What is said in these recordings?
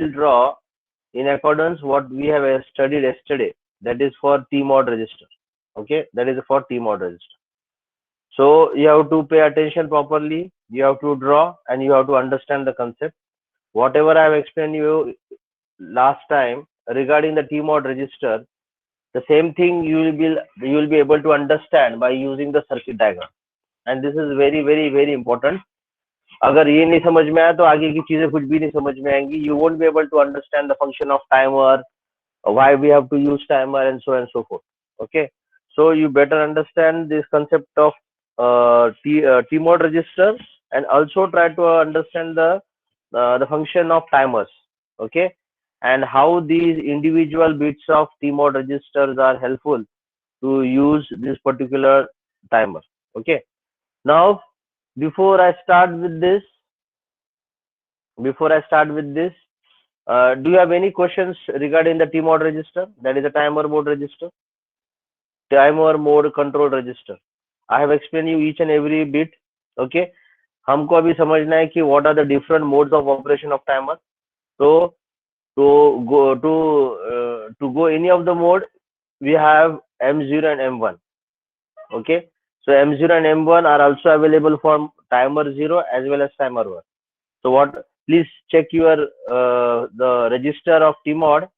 will draw in accordance what we have studied yesterday. That is for T-mod register. Okay, that is for T-mod register. So you have to pay attention properly. You have to draw and you have to understand the concept. Whatever I have explained you last time regarding the T-mod register, the same thing you will be able to understand by using the circuit diagram. And this is very very very important. अगर ये नहीं समझ में आया तो आगे की चीजें कुछ भी नहीं समझ में आएंगी. You won't be able to understand the function of timer, why we have to use timer, and so forth. Okay, so you better understand this concept of T-mod register and also try to understand the function of timers. Okay, and how these individual bits of T-mod registers are helpful to use this particular timer. Okay, now before I start with this, do you have any questions regarding the T-mod register? That is a timer mode register, timer mode control register. I have explained you each and every bit. Okay, हमको अभी समझना है कि what are the different modes of operation of timer. So to go any of the mode, we have M0 and M1. Okay, so M0 and M1 are also available for timer 0 as well as timer 1. So what? Please check your the register of T-mod,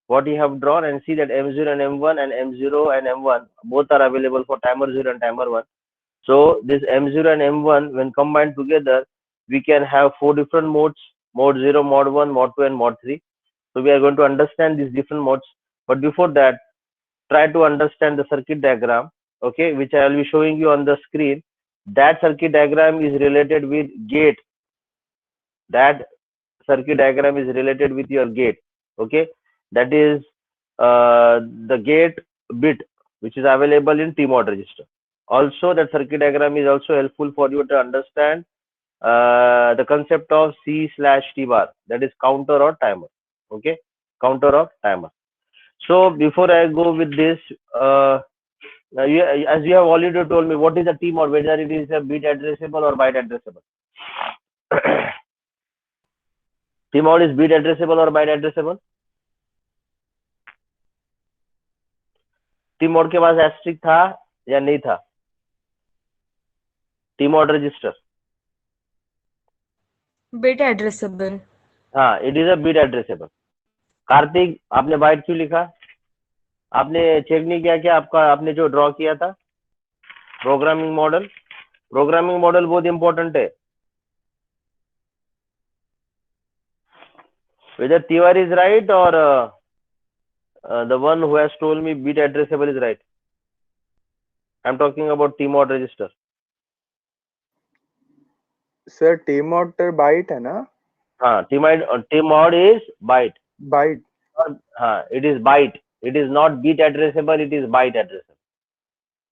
what you have drawn, and see that M0 and M1 and M0 and M1 both are available for timer 0 and timer 1. So this M0 and M1 when combined together, we can have 4 different modes: mode 0, mode 1, mode 2, and mode 3. So we are going to understand these different modes. But before that, try to understand the circuit diagram, okay, which I will be showing you on the screen. That circuit diagram is related with gate. That circuit diagram is related with your gate. Okay, that is the gate bit which is available in T-mod register. Also, that circuit diagram is also helpful for you to understand the concept of C/T bar, that is counter or timer. Okay, counter or timer. So before I go with this, as you have already told me, what is a T-mod, whether it is a bit addressable or byte addressable. T-mod is bit addressable or byte addressable? T-mod के पास asterisk था या नहीं था? T-mod register. Bit addressable. हाँ, it is a bit addressable. Kartik, आपने byte क्यों लिखा? आपने चेक नहीं किया क्या आपने जो ड्रॉ किया था प्रोग्रामिंग मॉडल बहुत इंपॉर्टेंट है. Whether Tiwari is right or the one who has told me bit addressable is right. I'm talking about T-mod register. Sir T-mod byte है ना? हाँ, T-mod is byte. Byte. हाँ, it is byte. It is not bit addressable. It is byte addressable.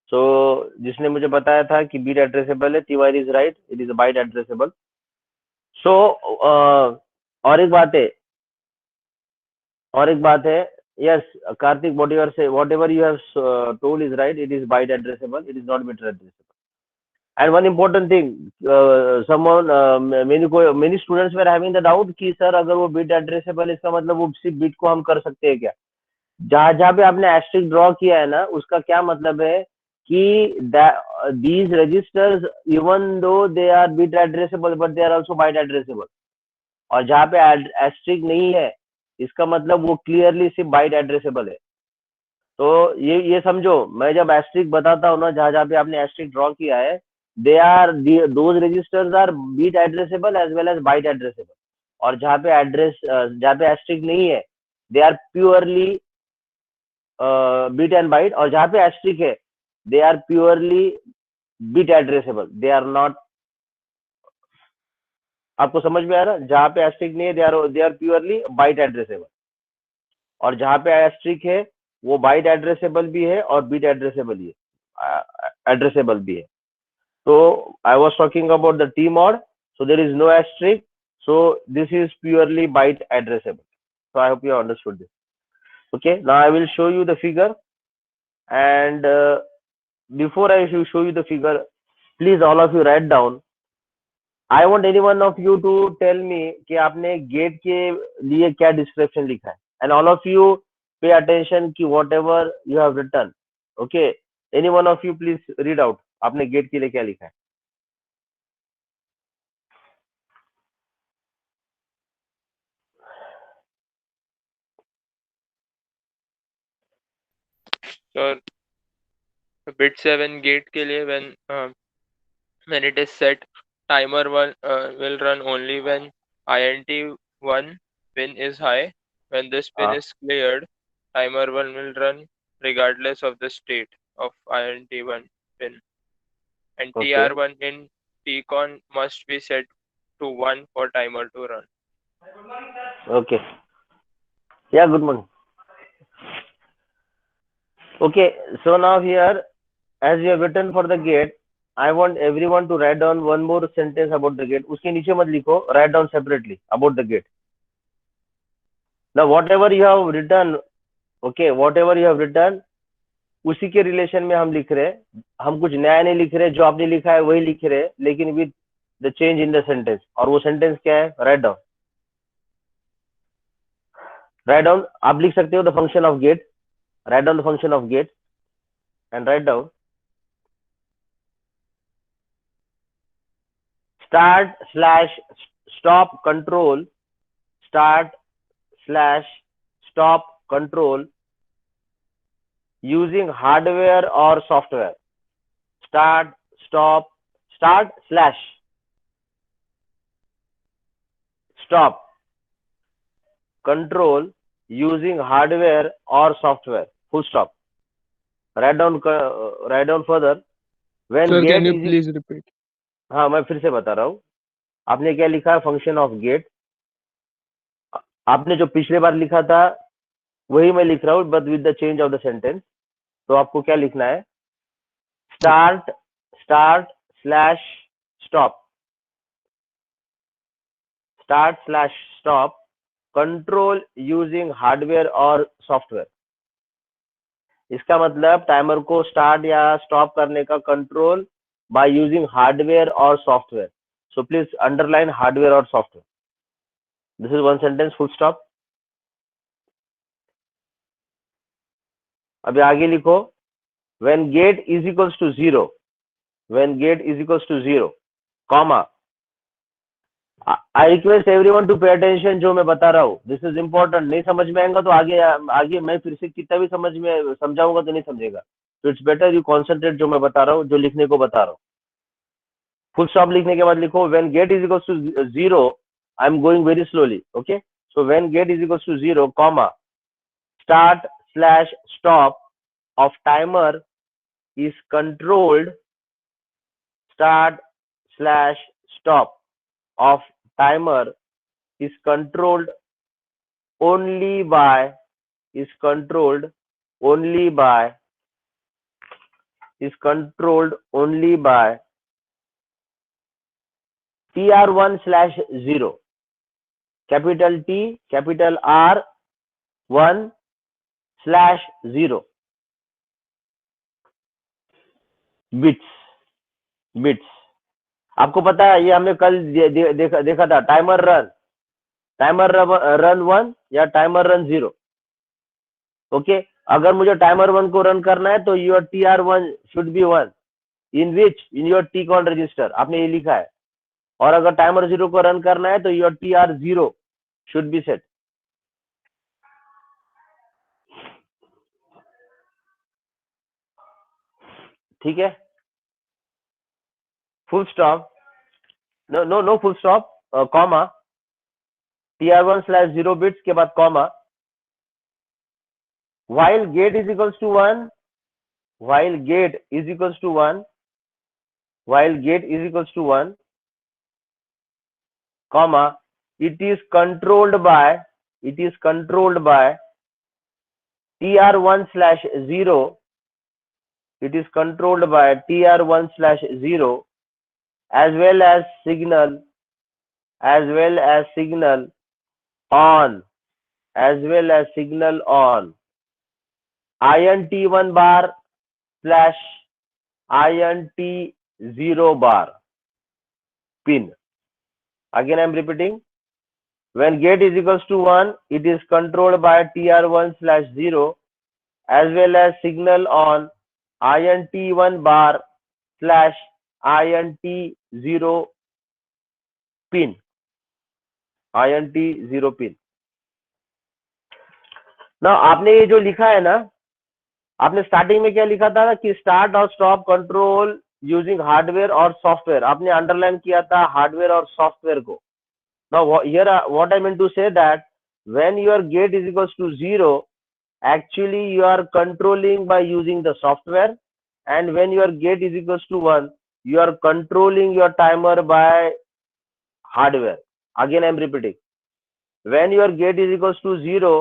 So जिसने मुझे बताया था कि bit addressable है, Tiwari is right. It is a byte addressable. So और एक बात है. Yes, Karthik, whatever you have told is right. It is byte addressable. It is not bit addressable. And one important thing, many students were having the doubt कि sir अगर वो bit addressable इसका मतलब वो सिर्फ bit को हम कर सकते हैं क्या? जहाँ पे आपने asterisk draw किया है ना, उसका क्या मतलब है कि these registers even though they are bit addressable but they are also byte addressable. और जहाँ पे asterisk नहीं है, इसका मतलब वो clearly सिर्फ byte addressable है. तो ये समझो, मैं जब asterisk बताता हूँ ना, जहाँ पे आपने asterisk draw किया है, those registers are bit addressable as well as byte addressable. और जहाँ पे asterisk नहीं है, they are purely bit and byte. और जहाँ पे asterisk है, they are purely bit addressable. They are not. आपको समझ में आ रहा? जहाँ पे asterisk नहीं है, they are purely byte addressable. और जहाँ पे asterisk है, वो byte addressable भी है और bit addressable भी है. So I was talking about the T-mod. So there is no asterisk. So this is purely byte addressable. So I hope you understood this. Okay. Now I will show you the figure. And before I show you the figure, please all of you write down I want any one of you to tell me कि आपने gate के लिए क्या description लिखा है, and all of you pay attention कि whatever you have written, okay, any one of you please read out आपने gate के लिए क्या लिखा है. So bit 7 gate के लिए when it is set, timer 1 will run only when int 1 pin is high. When this pin is cleared, timer 1 will run regardless of the state of int 1 pin, and Okay. tr1 in tcon must be set to 1 for timer to run. Okay. Yeah, good morning. Okay, so now here, as you have written for the gate, I want everyone to write down one more sentence about the gate. उसके नीचे मत लिखो, write down separately about the gate. Now whatever you have written, okay, whatever you have written, उसी के relation में हम लिख रहे हैं. हम कुछ नया नहीं लिख रहे, जो आपने लिखा है वही लिख रहे हैं, लेकिन with the change in the sentence. और वो सेंटेंस क्या है? Write down. राइट डाउन आप लिख सकते हो the function of gate. Write down the function of gate and write down start slash stop control, start slash stop control using hardware or software. Start slash stop control using hardware or software. Full stop. Write down further. When Sir, gate can you is, please repeat? हाँ मैं फिर से बता रहा हूँ. आपने क्या लिखा है? Function of gate. आपने जो पिछले बार लिखा था वही मैं लिख रहा हूँ, but with the change of the sentence. तो आपको क्या लिखना है? Start slash stop. Start slash stop control using hardware और सॉफ्टवेयर. इसका मतलब टाइमर को स्टार्ट या स्टॉप करने का कंट्रोल बाय यूजिंग हार्डवेयर और software. So please underline hardware और software. This is one sentence. Full stop. अभी आगे लिखो. when gate is equals to 0, when gate is equals to 0, comma, I request everyone to pay attention. जो मैं बता रहा हूँ, this is important. नहीं समझ में आएगा तो आगे मैं फिर से कितना भी समझाऊंगा तो नहीं समझेगा. तो इट्स बेटर यू कॉन्सेंट्रेट जो मैं बता रहा हूँ, जो लिखने को बता रहा हूँ. फुल स्टॉप लिखने के बाद लिखो when gate is equals to 0, I am going very slowly. Okay, so when gate is equals to 0, comma, start slash stop of timer is controlled. Start slash stop of timer is controlled only by TR1 slash 0, capital T, capital R, 1 slash 0, bits. आपको पता है ये हमने कल देखा था. Timer run 1 या timer run 0. Okay, अगर मुझे टाइमर 1 को रन करना है तो your TR1 should be 1 in your TCON register. आपने ये लिखा है. और अगर टाइमर 0 को रन करना है तो your TR0 should be set. ठीक है. Full stop. No full stop. Comma. TR1 slash 0 bits के बाद comma. while gate is equals to 1, comma, it is controlled by TR1 slash 0. It is controlled by TR1 slash 0 as well as signal on INT1 bar slash INT0 bar pin. Again, I'm repeating. When gate is equals to 1, it is controlled by TR1/0 as well as signal on INT1 bar slash INT0 pin. INT0 pin. Now, आपने ये जो लिखा है ना, आपने starting में क्या लिखा था कि स्टार्ट और स्टॉप कंट्रोल यूजिंग हार्डवेयर और सॉफ्टवेयर, आपने अंडरलाइन किया था हार्डवेयर और सॉफ्टवेयर को. Now here what I meant to say that when your gate is equals to 0, actually you are controlling by using the software, and when your gate is equals to 1, you are controlling your timer by hardware. Again I am repeating. When your gate is equals to 0,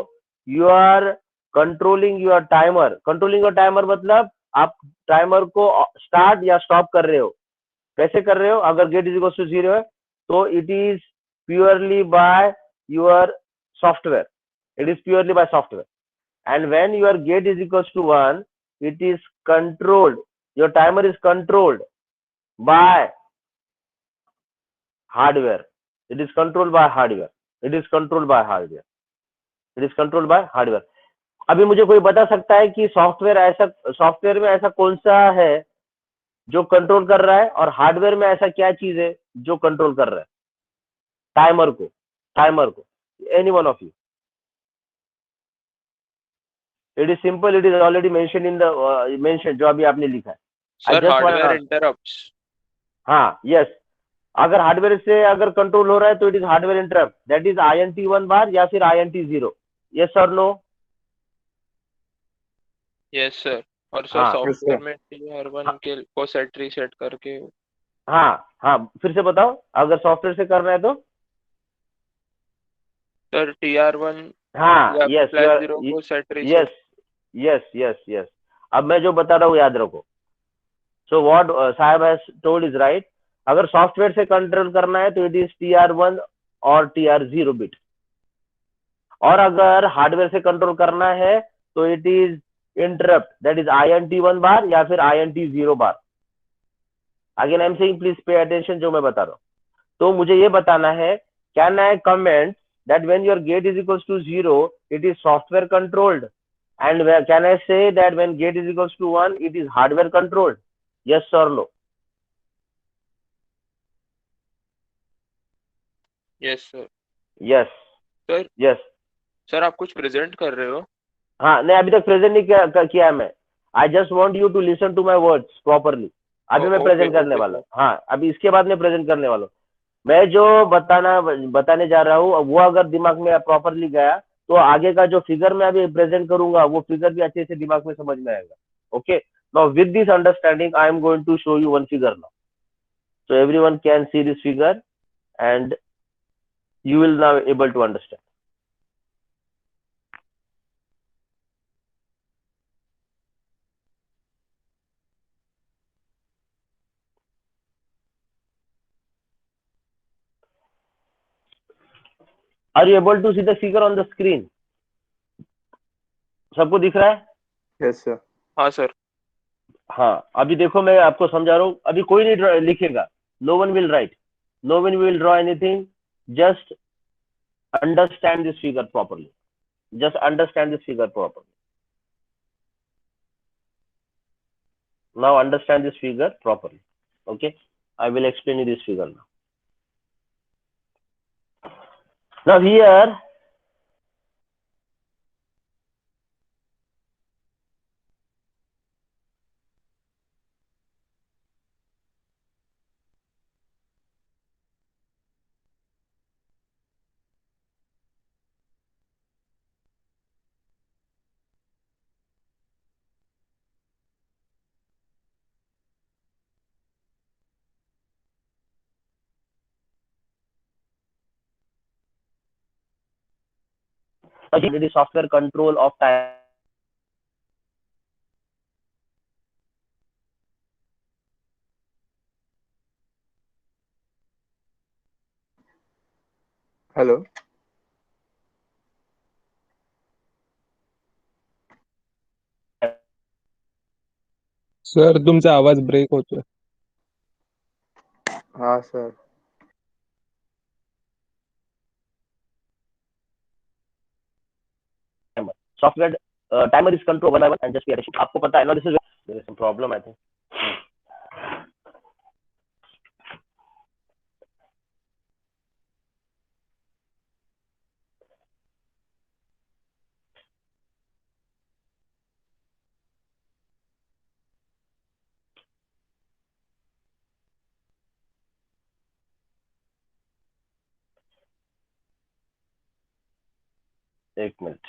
you are controlling your timer. Controlling your timer मतलब आप timer को start या stop कर रहे हो. कैसे कर रहे हो? अगर गेट इज इक्वल टू 0 है तो it is purely by your software. It is purely by software. And when your gate is equals to 1, it is controlled. Your timer is controlled by hardware. It is controlled by hardware. It is controlled by hardware. It is controlled by hardware. अभी मुझे कोई बता सकता है कि software में ऐसा कौन सा है जो कंट्रोल कर रहा है और हार्डवेयर में ऐसा क्या चीज है जो कंट्रोल कर रहा है टाइमर को. Any one of you. It is simple. It is already mentioned in the mentioned जो अभी आपने लिखा है. Sir hardware interrupts. हाँ, यस. अगर हार्डवेयर से अगर कंट्रोल हो रहा है तो it is hardware interrupt. That is INT1 बार या फिर INT0. यस और नो? Yes sir. और सर सॉफ्टवेयर में TR1 के को सेट रीसेट करके. हाँ, फिर से बताओ. अगर सॉफ्टवेयर से करना है तो सर TR1 हाँ, यस, +0 को सेट रीसेट. यस. अब मैं जो बता रहा हूँ याद रखो. सो व्हाट साहब हैज टोल्ड इज राइट. अगर सॉफ्टवेयर से कंट्रोल करना है तो इट इज TR1 और TR0 बिट, और अगर हार्डवेयर से कंट्रोल करना है तो it is interrupt. That is INT1 बार या फिर INT0 bar. Again I am saying please pay attention जो मैं बता रहा हूँ. तो मुझे ये बताना है, can I comment that when your gate is equals to 0, it is software controlled, and can I say that when gate is equals to 1, it is hardware controlled? Yes or no? Yes sir. Yes. Sir. Yes. Sir आप कुछ present कर रहे हो? हाँ, नहीं अभी तक present नहीं किया है मैं. I just want you to listen to my words properly. अभी मैं प्रेजेंट करने वाला हूँ. हाँ, अभी इसके बाद मैं प्रेजेंट करने वाला हूँ. मैं जो बताने जा रहा हूँ वो अगर दिमाग में प्रॉपरली गया तो आगे का जो फिगर मैं अभी प्रेजेंट करूंगा वो फिगर भी अच्छे से दिमाग में समझ में आएगा. Okay. Now with this understanding I am going to show you one figure now, so everyone can see this figure and you will now able to understand. Are you able to see the figure on the screen? सबको दिख रहा है? Yes sir. हाँ sir. हाँ, अभी देखो मैं आपको समझा रहा हूँ. अभी कोई नहीं लिखेगा. No one will write. No one will draw anything. Just understand this figure properly. Just understand this figure properly. Now understand this figure properly. Okay. I will explain you this figure now. Now here it is software control of time. Hello. Sir तुमचा आवाज break होतोय. हाँ sir. software timer is controlled one by one and just pay attention. आपको पता है ना, this is there is some problem I think. एक minute.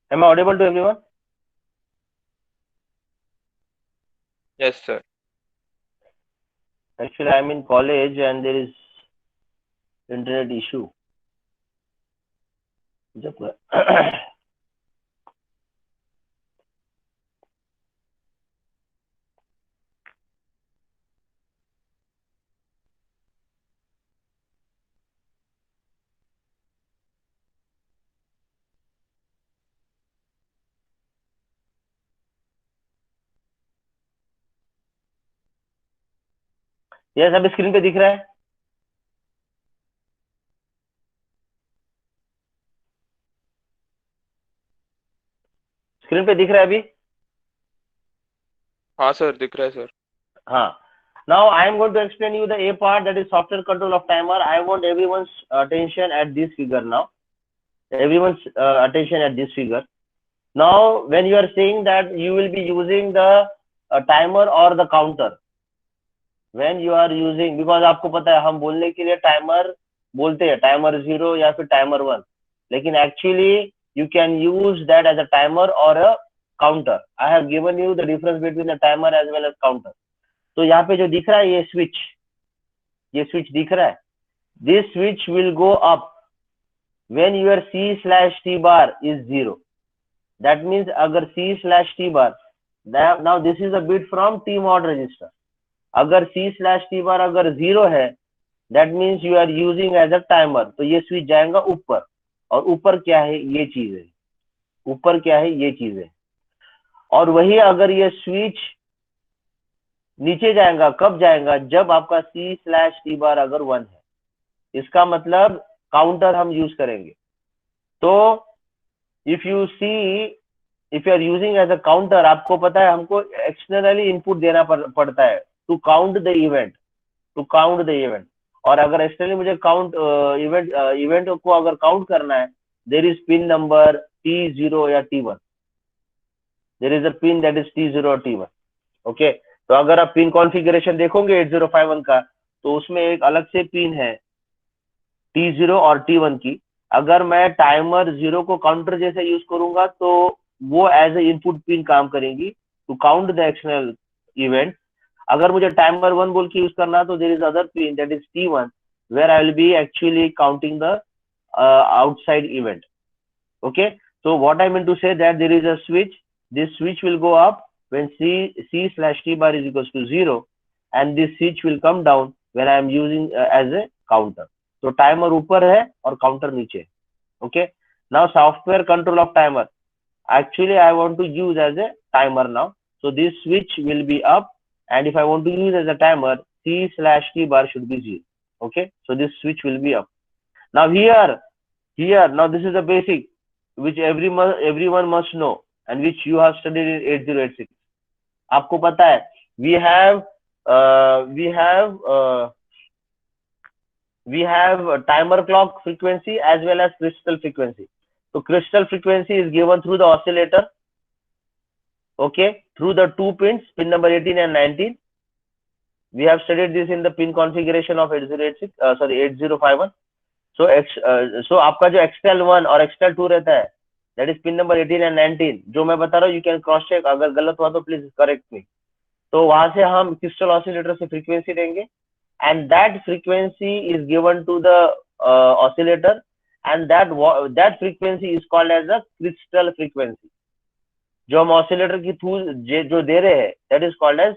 Am I audible to everyone? Yes, sir. Actually, I'm in college and there is internet issue. Yes, अभी screen पे दिख रहा है. स्क्रीन पे दिख रहा है अभी. हाँ सर, दिख रहा है सर. हाँ. Now I am going to explain you the A part, that is software control of timer. I want everyone's attention at this figure now. Everyone's attention at this figure. Now, when you are saying that you will be using the timer or the counter, when you are using, because आपको पता है हम बोलने के लिए timer बोलते हैं, timer 0 या फिर टाइमर 1, लेकिन actually you can use that as a timer or a counter. I have given you the difference between the timer as well as counter. तो यहाँ पे जो दिख रहा है ये स्विच दिख रहा है. This switch will go up when your C/T bar is 0. That means अगर C/T bar, now this is a bit from T mod register. अगर C/T bar अगर 0 है, that means you are using as a timer. तो ये switch जाएगा ऊपर, और ऊपर क्या है, ये चीज है. ऊपर क्या है, ये चीज है. और वही अगर ये स्विच नीचे जाएगा, कब जाएगा, जब आपका C/T bar अगर 1 है. इसका मतलब काउंटर हम यूज करेंगे. तो if you are using as a counter, आपको पता है हमको एक्सटर्नली इनपुट देना पड़ता है टू काउंट द इवेंट. और अगर एक्सटर्नली मुझे काउंट इवेंट को अगर काउंट करना है, there is pin number T0 या T1. There is a pin that is T0 और T1. ओके. तो अगर आप पिन कॉन्फ़िगरेशन देखोगे 8051 का, तो उसमें एक अलग से पिन है T0 और T1 की. अगर मैं टाइमर 0 को काउंटर जैसे यूज करूंगा, तो वो एज ए इनपुट पिन काम करेंगी to count the external event. अगर मुझे टाइमर 1 बोल के यूज करना, तो there is other pin that is T1, where I will be actually counting the outside event. Okay, so what I mean to say that there is a switch. This switch will go up when C/T bar is equals to 0, and this switch will come down when I am using as a counter. So timer ऊपर है और counter नीचे. Okay, now software control of timer. Actually I want to use as a timer now. So this switch will be up, and if I want to use as a timer, C/T bar should be 0. Okay, so this switch will be up. Now here, now this is the basic which everyone must know, and which you have studied in 8086. आपको पता है we have a timer clock frequency as well as crystal frequency. So crystal frequency is given through the oscillator, okay, through the two pins, pin number 18 and 19. We have studied this in the pin configuration of 8051. So आपका जो XTEL1 और XTEL2 रहता है, that is pin number 18 and 19. जो मैं बता रहा हूँ, you can cross check. अगर गलत हुआ तो please correct me. तो वहां से हम क्रिस्टल ऑसिलेटर से फ्रीक्वेंसी देंगे, and that frequency is given to the oscillator, and that frequency is called as a crystal frequency. जो हम ऑसिलेटर की थ्रू जो दे रहे हैं, that is called as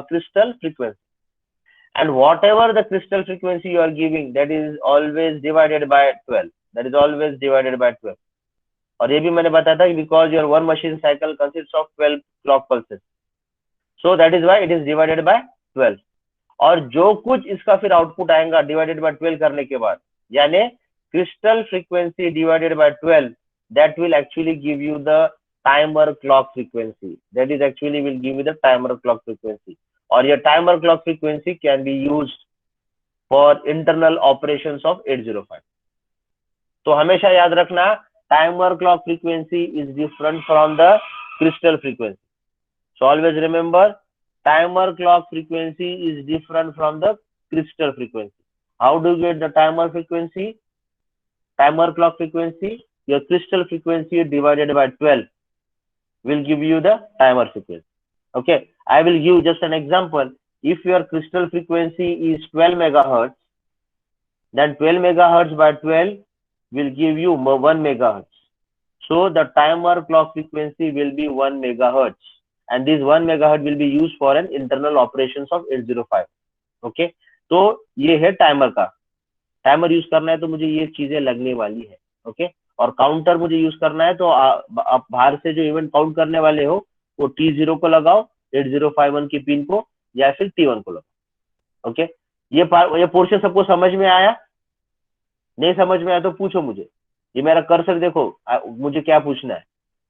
crystal frequency. And whatever the crystal frequency you are giving, that is always divided by 12. That is always divided by 12. और ये भी मैंने बताया था because your one machine cycle consists of 12 clock pulses, so that is why it is divided by 12. और जो कुछ इसका फिर आउटपुट आएगा डिवाइडेड बाय 12 करने के बाद, यानी crystal frequency divided by 12, that will actually give you the timer clock frequency. That is actually will give you the timer clock frequency. और ये timer clock frequency can be used for internal operations of 805. तो हमेशा याद रखना, timer clock frequency is different from the crystal frequency. So always remember, timer clock frequency is different from the crystal frequency. How do you get the timer frequency? Timer clock frequency, your crystal frequency divided by 12 will give you the timer frequency. Okay, I will give just an example. If your crystal frequency is 12 megahertz, then 12 megahertz by 12 will give you 1 megahertz. So the timer clock frequency will be 1 megahertz, and this 1 megahertz will be used for an internal operations of 805. Okay, तो ये है timer का. Timer use करना है तो मुझे ये चीजें लगने वाली है. ओके, और काउंटर मुझे यूज करना है तो आप बाहर से जो इवेंट काउंट करने वाले हो वो T0 को लगाओ, 8051 की पिन को, या फिर T1 को लगाओ. ओके, ये पोर्शन सबको समझ में आया? नहीं समझ में आया तो पूछो मुझे. ये मेरा कर्सर देखो, मुझे क्या पूछना है.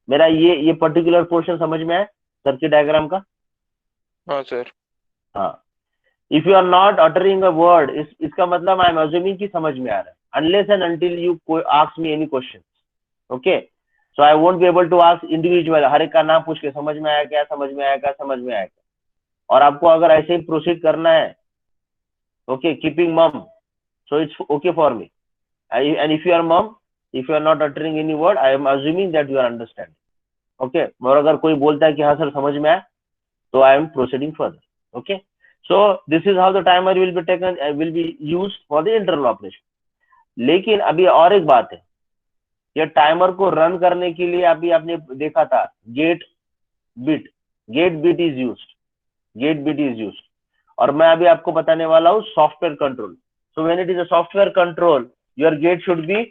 मेरा ये पर्टिकुलर पोर्शन समझ में आया सर्किट डायग्राम का? हाँ सर. हाँ. If you are not uttering a word, इसका मतलब आई एम अज्यूमिंग कि समझ में आ रहा है, unless and until you ask me any question. Okay, so I won't be able to ask individual, हर एक का नाम पूछ के समझ में आया क्या, समझ में आया क्या, समझ में आया क्या. और आपको अगर ऐसे ही प्रोसीड करना है, okay, keeping um, so it's okay for me. And if you are um, if you are not uttering any word, I am assuming that you are understanding. Okay, और अगर कोई बोलता है कि हाँ सर समझ में आया, तो I am proceeding further. Okay, so this is how the timer will be taken, will be used for the internal operation. लेकिन अभी और एक बात है, ये टाइमर को रन करने के लिए अभी आपने देखा था गेट बिट इज यूज्ड, और मैं अभी आपको बताने वाला हूँ software control. So when it is a software control, your gate should be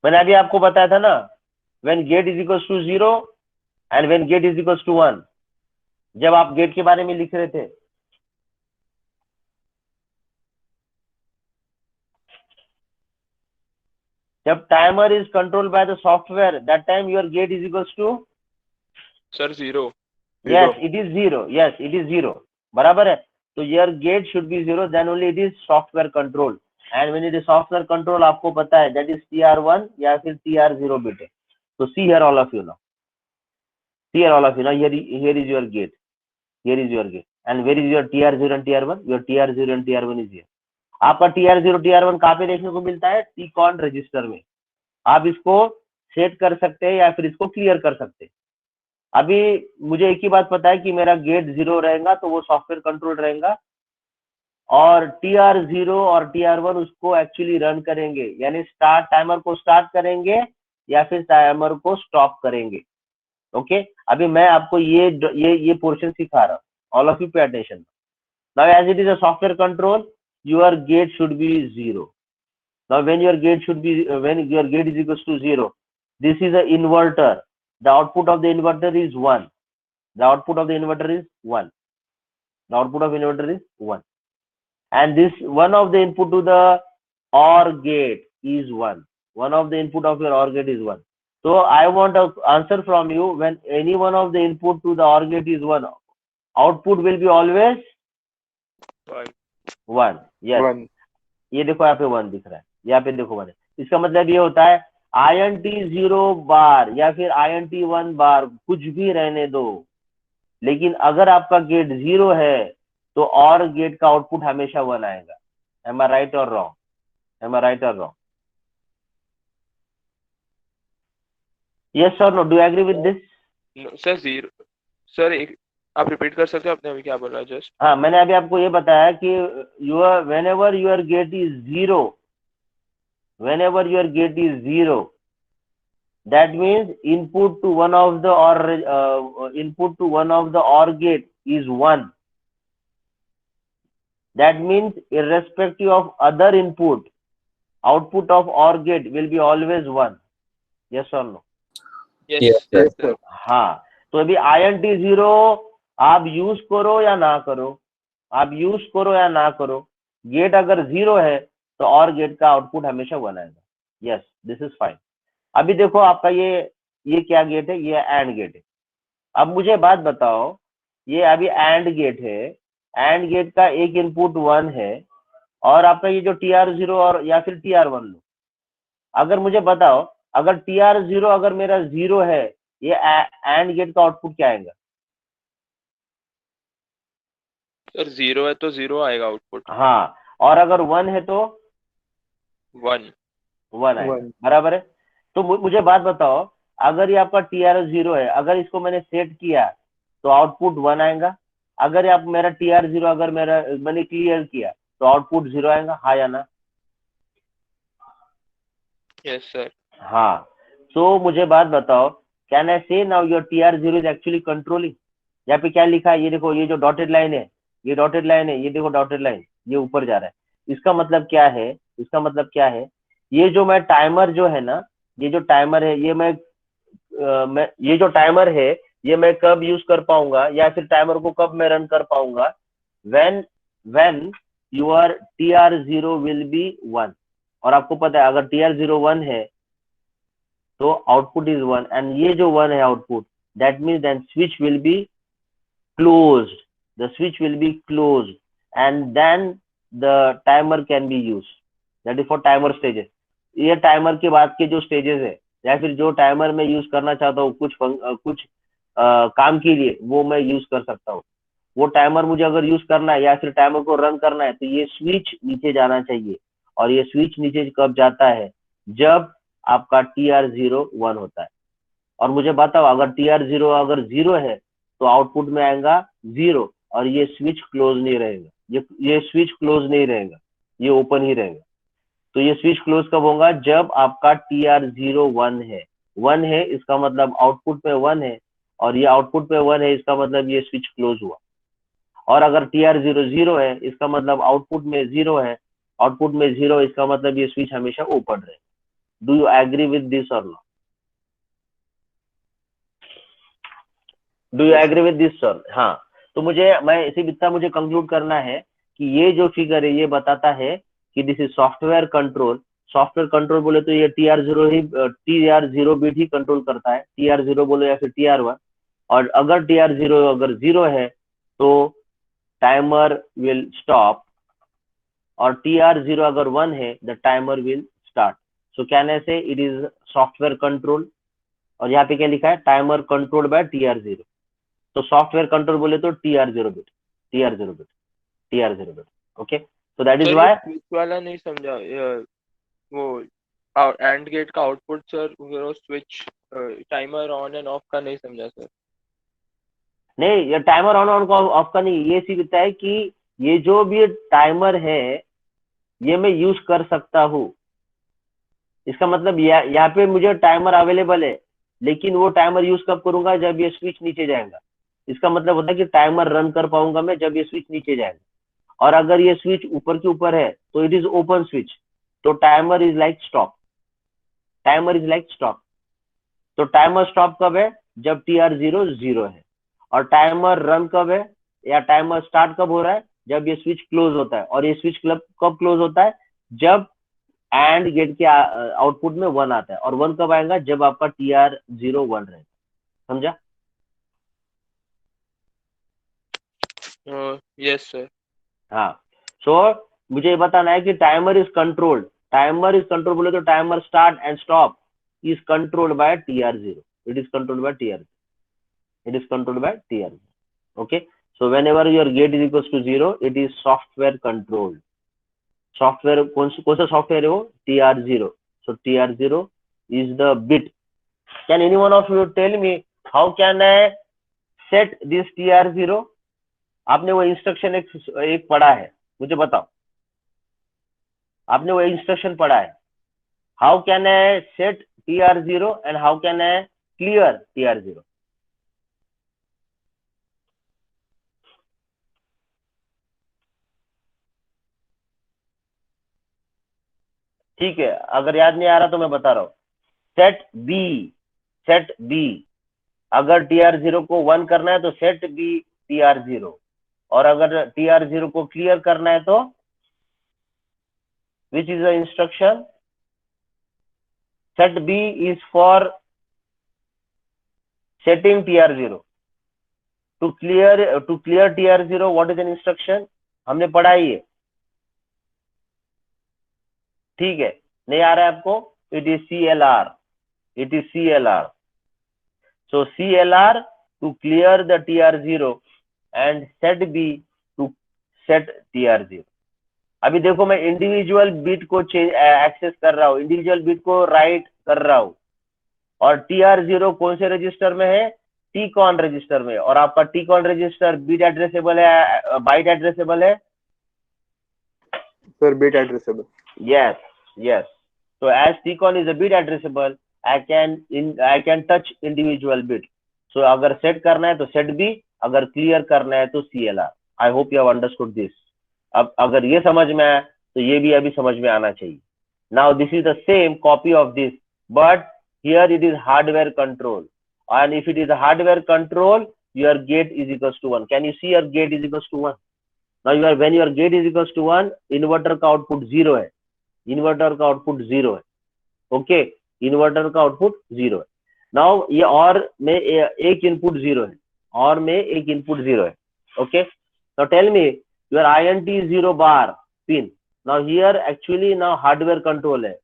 मैंने अभी आपको बताया था ना, when gate is equals to 0 and when gate is equals to 1, जब आप गेट के बारे में लिख रहे थे, जब timer is controlled by the software, that time your gate is equals to sir 0. Yes it is 0. Yes it is 0, बराबर है. तो your gate should be 0, then only it is software control. And when it is software control, आपको पता है that is TR1 या फिर TR0 bit है. तो see here all of you now, here is your gate, and where is your TR0 and TR1? Your TR0 and TR1 is here. आपका TR0 TR1 कहाँ पे देखने को मिलता है? Tcon रजिस्टर में. आप इसको सेट कर सकते हैं या फिर इसको क्लियर कर सकते हैं. अभी मुझे एक ही बात पता है कि मेरा गेट 0 रहेगा तो वो सॉफ्टवेयर कंट्रोल रहेगा, और TR0 और TR1 उसको एक्चुअली रन करेंगे, यानी टाइमर को स्टार्ट करेंगे या फिर टाइमर को स्टॉप करेंगे. ओके, अभी मैं आपको ये पोर्शन सिखा रहा हूँ. All of you pay attention. Now as it is a software control, your gate should be 0. Now when your gate is equals to 0, this is an inverter. The output of the inverter is 1. And this one of the input to the OR gate is 1. One of the input of your OR gate is 1. So I want an answer from you. When any one of the input to the OR gate is 1, output will be always 1. Yes. 1. ये देखो यहाँ पे 1 दिख रहा है, यहाँ पे देखो 1 है. इसका मतलब ये होता है INT0 बार या फिर INT1 बार कुछ भी रहने दो, लेकिन अगर आपका गेट 0 है तो और गेट का आउटपुट हमेशा 1 आएगा. Am I right or wrong? Yes or no? Do you agree with this? Sir zero, sir एक आप रिपीट कर सकते हो आपने अभी क्या बोला जस्ट? हाँ, मैंने अभी आपको ये बताया कि whenever your gate is zero, whenever your gate is zero, that means input to one of the OR gate is 1. That means irrespective of other input, output of OR gate will be always 1. Yes or no? Yes Yes, sir. Yes sir. हाँ, तो अभी INT 0 आप use करो या ना करो, आप use करो या ना करो, गेट अगर 0 है तो OR गेट का आउटपुट हमेशा 1 आएगा. Yes, this is fine. अभी देखो आपका ये क्या गेट है? ये एंड गेट है. अब मुझे बात बताओ, ये अभी एंड गेट है, एंड गेट का एक इनपुट 1 है और आपका ये जो TR0 और या फिर TR1 लो. अगर मुझे बताओ, अगर TR0 अगर मेरा 0 है, ये एंड गेट का आउटपुट क्या आएगा? सर जीरो है तो जीरो आएगा आउटपुट. हाँ, और अगर 1 है तो 1. 1 आएगा. One. बराबर है. तो मुझे बात बताओ, अगर ये आपका TR0 है, अगर इसको मैंने सेट किया तो आउटपुट 1 आएगा. अगर आप मेरा TR0 अगर मैंने क्लियर किया तो आउटपुट 0 आएगा. हाँ या ना? Yes sir. हाँ. तो मुझे बात बताओ, कैन आई से now your TR0 is actually controlling? यहाँ पे क्या लिखा है? ये देखो, ये जो डॉटेड लाइन है, ये डॉटेड लाइन है, ये देखो डॉटेड लाइन, ये ऊपर जा रहा है. इसका मतलब क्या है? इसका मतलब क्या है? ये जो मैं टाइमर जो है ना, ये जो टाइमर है, ये मैं ये जो टाइमर है, ये मैं कब यूज कर पाऊंगा या फिर टाइमर को कब मैं रन कर पाऊंगा? when your TR0 will be 1. और आपको पता है अगर TR0 1 है तो आउटपुट इज 1, एंड ये जो 1 है output, that means then switch will be closed. The switch will be closed, and then the timer can be used. That is for timer stages. ये टाइमर के बाद के जो स्टेजेस है या फिर जो टाइमर में यूज करना चाहता हूँ कुछ काम के लिए, वो मैं यूज कर सकता हूँ. वो टाइमर मुझे अगर यूज करना है या फिर टाइमर को रन करना है तो ये स्विच नीचे जाना चाहिए. और ये स्विच नीचे कब जाता है? जब आपका TR0 1 होता है. और मुझे बताओ, अगर TR0 अगर 0 है तो आउटपुट में आएगा 0, और ये स्विच क्लोज नहीं रहेगा. ये स्विच क्लोज नहीं रहेगा, ये ओपन ही रहेगा. तो ये स्विच क्लोज कब होगा? जब आपका TR0 1 है. 1 है इसका मतलब आउटपुट पे 1 है, और ये आउटपुट पे 1 है इसका मतलब ये स्विच क्लोज हुआ. और अगर TR0 0 है इसका मतलब आउटपुट में 0 है, आउटपुट में 0 इसका मतलब ये स्विच हमेशा ओपन रहेगा. Do you agree with this और not? Do you agree with this sir? हाँ. तो मैं इतना मुझे कंक्लूड करना है कि ये जो फिगर है ये बताता है कि this is software control. Software control बोले तो ये TR0 बिट ही कंट्रोल करता है. TR0 बोलो या फिर TR1. और अगर TR0 अगर 0 है तो टाइमर विल स्टॉप, और TR0 अगर 1 है the timer will start. So can I से इट इज सॉफ्टवेयर कंट्रोल. और यहाँ पे क्या लिखा है? Timer controlled by TR0. तो सॉफ्टवेयर कंट्रोल बोले तो TR0 bit, TR0 bit, TR0 bit. Okay, so that is sir why. ये स्विच वाला नहीं समझा. वो एंड गेट का आउटपुट सर, वो switch timer on end of का नहीं समझा सर. नहीं, ये टाइमर ऑन ऑफ का नहीं, ये सीखता है कि ये जो भी टाइमर है ये मैं यूज कर सकता हूँ. इसका मतलब यहाँ पे मुझे टाइमर अवेलेबल है, लेकिन वो टाइमर यूज कब करूंगा? जब ये स्विच नीचे जाएगा. इसका मतलब होता है कि टाइमर रन कर पाऊंगा मैं जब ये स्विच नीचे जाएगा. और अगर ये स्विच ऊपर के ऊपर है तो इट इज ओपन स्विच, तो timer is like stop. Timer is like stop. तो टाइमर स्टॉप कब है? जब TR0 0 है. और टाइमर रन कब है या टाइमर स्टार्ट कब हो रहा है? जब ये स्विच क्लोज होता है. और ये स्विच कब क्लोज होता है? जब एंड गेट के आउटपुट में 1 आता है. और 1 कब आएगा? जब आपका TR0 1 रहेगा. समझा? Yes sir. हाँ. सो मुझे ये बताना है कि timer is controlled. Timer is control बोले तो timer start and stop is controlled by TR0. It is controlled by TR0. It is controlled by TR0. Okay. So whenever your gate is equals to 0, it is software controlled. Software कौन सा software है वो? TR0. So TR0 is the bit Can any one of you tell me how can I set this TR0? आपने वो instruction एक पढ़ा है, मुझे बताओ, आपने वो इंस्ट्रक्शन पढ़ा है. How can I set TR0 and how can I clear TR0? ठीक है, अगर याद नहीं आ रहा तो मैं बता रहा हूँ. सेट बी, अगर TR0 को 1 करना है तो सेट बी TR0, और अगर TR0 को क्लियर करना है तो which is the instruction? Set B is for setting TR0. To clear TR0, what is an instruction? हमने पढ़ा ही है, ठीक है. नहीं आ रहा है आपको? It is CLR. So CLR to clear the TR0 and set B to set TR0. अभी देखो मैं इंडिविजुअल बिट को एक्सेस कर रहा हूँ, इंडिविजुअल बिट को राइट कर रहा हूँ, और TR0 कौन से रजिस्टर में है? TCON रजिस्टर में. और आपका TCON रजिस्टर बिट एड्रेसेबल है, बाइट एड्रेसेबल है? Sir, bit addressable. Yes. So as TCON is a bit addressable, I can touch individual bit. So अगर सेट करना है तो सेट B, अगर क्लियर करना है तो CLR. I hope you have understood this. अब अगर ये समझ में आया तो ये भी अभी समझ में आना चाहिए. Now this is the same copy of this, but here it is hardware control, and if it is a hardware control, your gate is equals to 1. Can you see your gate is equals to 1? Now when your gate is equals to 1, inverter का output 0 है, inverter का output 0 है. Okay, inverter का output 0 है. Now ये और में एक इनपुट 0 है, और में एक इनपुट 0 है. Okay, now tell me your INT 0 bar pin. Now here actually now hardware control है,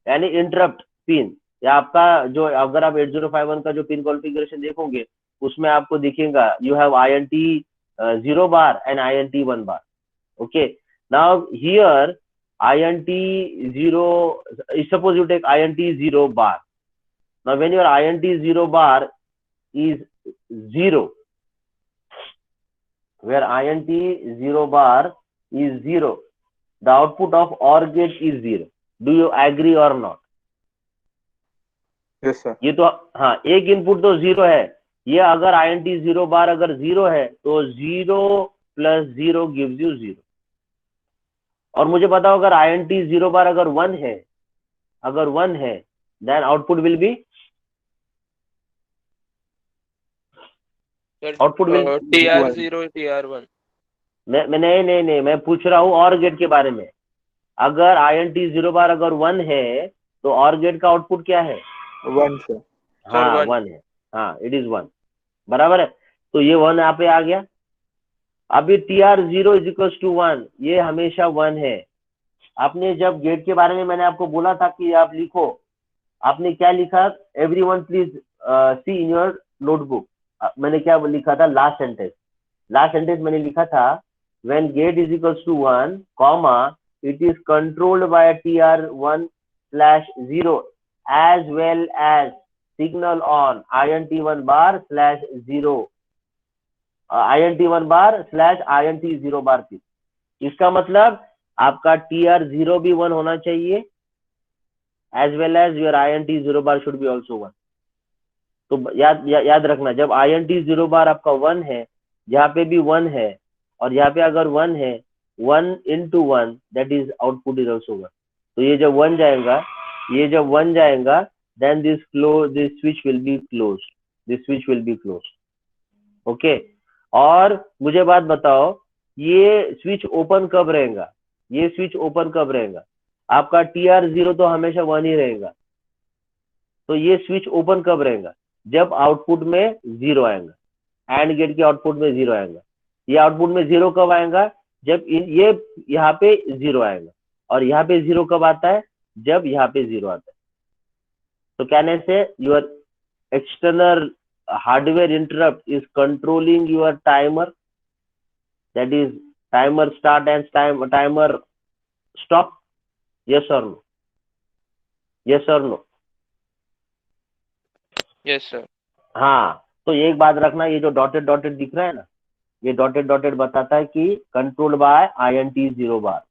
यानी इंटरप्ट पिन. या आपका जो, अगर आप 8051 का जो पिन कॉन्फ़िगरेशन देखोगे उसमें आपको दिखेगा you have INT 0 bar and INT 1 bar. Okay, now here INT 0, suppose you take INT 0 bar. Now when your INT 0 bar is 0, where INT 0 bar is 0, the output of OR gate is 0. Do you agree or not? Yes, sir. ये तो हाँ, एक input तो 0 है. ये अगर INT 0 बार अगर 0 है तो 0 plus 0 gives you 0. और मुझे बताओ अगर INT 0 बार अगर 1 है, then output will be TR0 TR1. नहीं, मैं पूछ रहा हूँ OR गेट के बारे में. अगर INT 0 बार अगर 1 है तो OR गेट का आउटपुट क्या है? 1, sir. हाँ, 1 है. हाँ, it is 1. बराबर है. तो ये 1 यहाँ पे आ गया. अभी TR0 is equals to 1, ये हमेशा 1 है. आपने जब गेट के बारे में मैंने आपको बोला था कि आप लिखो, आपने क्या लिखा? Everyone please see in your notebook. मैंने क्या लिखा था? लास्ट सेंटेंस मैंने लिखा था, when gate is equals to 1, comma, it is controlled by TR1/0 as well as signal on INT1 bar/0, INT1 bar/INT0 bar थी. इसका मतलब आपका TR0 भी 1 होना चाहिए, as well as your INT0 bar should be also 1. तो याद रखना, जब INT0 बार आपका 1 है, यहाँ पे भी 1 है, और यहाँ पे अगर 1 है, 1 into 1, that is output is also 1. तो ये जब 1 जाएगा, then this switch will be closed. Okay, और मुझे बात बताओ, ये स्विच ओपन कब रहेगा? आपका TR0 तो हमेशा 1 ही रहेगा. तो ये स्विच ओपन कब रहेगा? जब आउटपुट में 0 आएगा, एंड गेट के आउटपुट में 0 आएगा. ये आउटपुट में 0 कब आएगा? जब ये यहाँ पे 0 आएगा. और यहाँ पे 0 कब आता है? जब यहाँ पे 0 आता है. तो कहने से your external hardware interrupt is controlling your timer, that is timer start and timer stop. Yes or no? Yes, sir. हाँ, तो एक बात रखना, ये जो डॉटेड डॉटेड दिख रहा है ना, ये डॉटेड डॉटेड बताता है कि कंट्रोल्ड बाय INT 0 बार,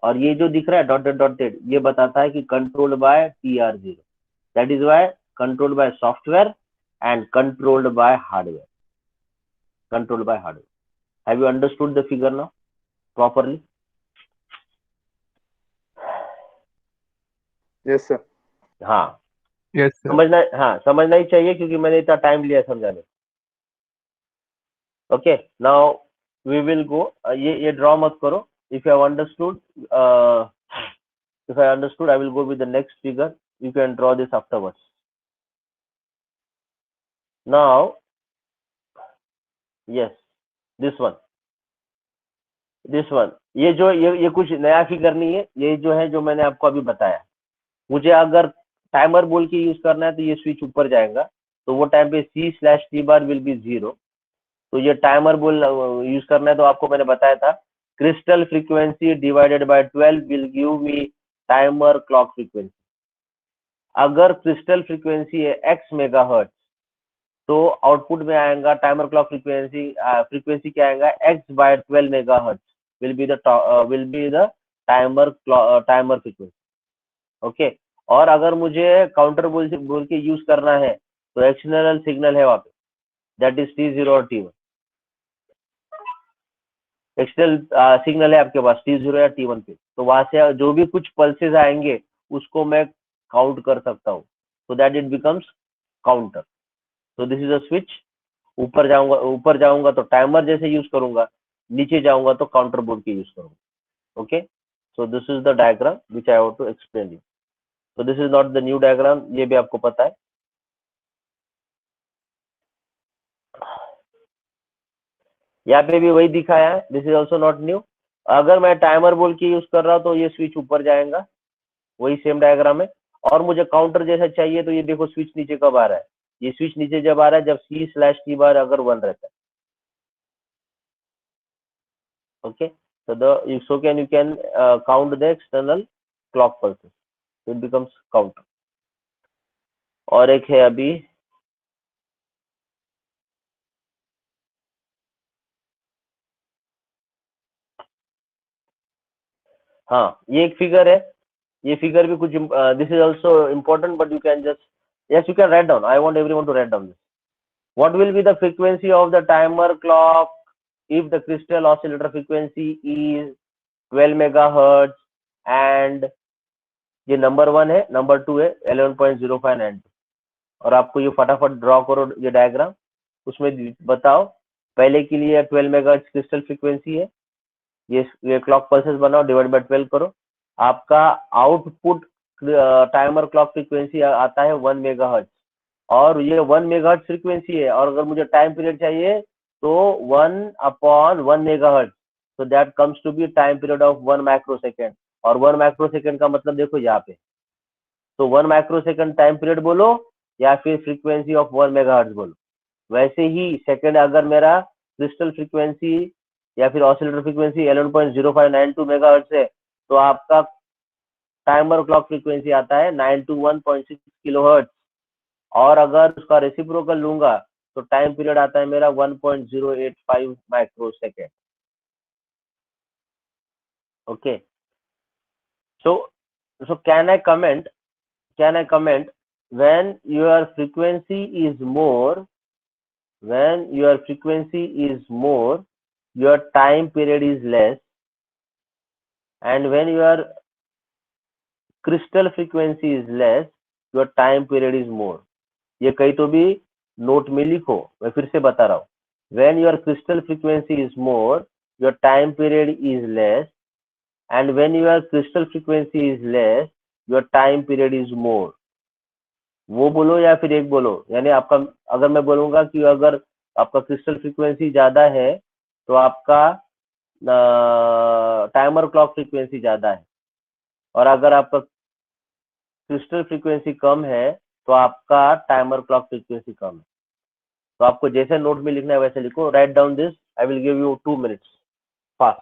और ये जो दिख रहा है डॉटेड डॉटेड, ये बताता है कि controlled by TR0. That is why controlled by software and controlled by hardware. Controlled by hardware. Have you understood the figure now properly? Yes, sir. हाँ, यस सर. समझना ही चाहिए क्योंकि मैंने इतना टाइम लिया समझाने. Okay, now we will go. ये ड्रॉ मत करो. If you have understood, if I understood, I will go with the next figure. You can draw this afterwards. Now, yes, this one. ये जो ये कुछ नया फिगर नहीं है, ये जो है जो मैंने आपको अभी बताया. मुझे अगर टाइमर बोल के यूज करना है तो ये स्विच ऊपर जाएगा, तो वो टाइम पे C/T बार विल बी 0. तो ये टाइमर बोल यूज करना है तो आपको मैंने बताया था crystal frequency divided by 12 will give me timer clock frequency. अगर क्रिस्टल फ्रीक्वेंसी है x मेगाहर्ट्ज, तो आउटपुट में आएगा टाइमर क्लॉक फ्रीक्वेंसी क्या आएगा, x/12 megahertz will be the timer frequency. Okay, और अगर मुझे काउंटर बोल के यूज करना है तो एक्सटर्नल सिग्नल है वहां पे, दैट इज T0 और T1. एक्सटर्नल सिग्नल है आपके पास T0 या T1 पे, तो वहां से जो भी कुछ पल्सेस आएंगे उसको मैं काउंट कर सकता हूँ, so that it becomes counter. तो दिस इज अ स्विच. ऊपर जाऊंगा तो टाइमर जैसे यूज करूंगा, नीचे जाऊंगा तो काउंटर बोर्ड के यूज करूंगा. Okay, so this is the diagram which I want to explain you. So this is not the new diagram, ये भी आपको पता है. यहाँ पे भी वही दिखाया है, this is also not new. अगर मैं टाइमर बोल के यूज कर रहा हूँ तो ये स्विच ऊपर जाएगा, वही सेम डायग्राम है. और मुझे काउंटर जैसा चाहिए तो ये देखो स्विच नीचे कब आ रहा है, ये स्विच नीचे जब आ रहा है जब C/T बार अगर 1 रहता है. Okay, so you can count the external clock pulses, it becomes counter. और एक है अभी, हाँ, ये एक फिगर है. ये फिगर भी कुछ this is also important, but you can just, yes, you can write down. I want everyone to write down this. What will be the frequency of the timer clock if the crystal oscillator frequency is 12 megahertz and ये number 1 है, number 2 है 11.0592. और आपको ये फटाफट draw करो ये diagram, उसमें बताओ पहले के लिए 12 मेगाहर्ट्ज क्रिस्टल फ्रीक्वेंसी है, ये क्लॉक पल्सेस बनाओ, डिवाइड बाय 12 करो. आपका आउटपुट टाइमर क्लॉक फ्रीक्वेंसी आता है 1 मेगाहर्ट्ज, और ये 1 मेगाहर्ट्ज फ्रीक्वेंसी है, और अगर मुझे टाइम पीरियड चाहिए तो 1/1 megahertz, so that comes to be time period of 1 microsecond. और 1 माइक्रोसेकंड का मतलब देखो यहाँ पे, तो 1 माइक्रोसेकंड टाइम पीरियड बोलो या फिर फ्रीक्वेंसी ऑफ 1 मेगाहर्ट्ज बोलो. वैसे ही सेकंड अगर मेरा क्रिस्टल फ्रीक्वेंसी या फिर ऑसिलेटर फ्रीक्वेंसी 11.0592 मेगाहर्ट्ज है, तो आपका टाइमर क्लॉक फ्रीक्वेंसी आता है 921.6 किलोहर्ट्ज. और अगर उसका रेसिप्रोकल लूंगा तो टाइम पीरियड आता है मेरा 1.085 microsecond. Okay, so can I comment when your frequency is more, your time period is less, and when your crystal frequency is less, your time period is more. ये कहीं तो भी note में लिखो, मैं फिर से बता रहा हूँ. when your crystal frequency is more, your time period is less, and when your crystal frequency is less, your time period is more. वो बोलो या फिर एक बोलो, यानी आपका, अगर मैं बोलूंगा कि अगर आपका क्रिस्टल फ्रीक्वेंसी ज्यादा है तो आपका टाइमर क्लॉक फ्रीक्वेंसी ज्यादा है, और अगर आपका क्रिस्टल फ्रीक्वेंसी कम है तो आपका टाइमर क्लॉक फ्रीक्वेंसी कम है. तो आपको जैसे नोट में लिखना है वैसे लिखो. Write down this, I will give you 2 minutes fast.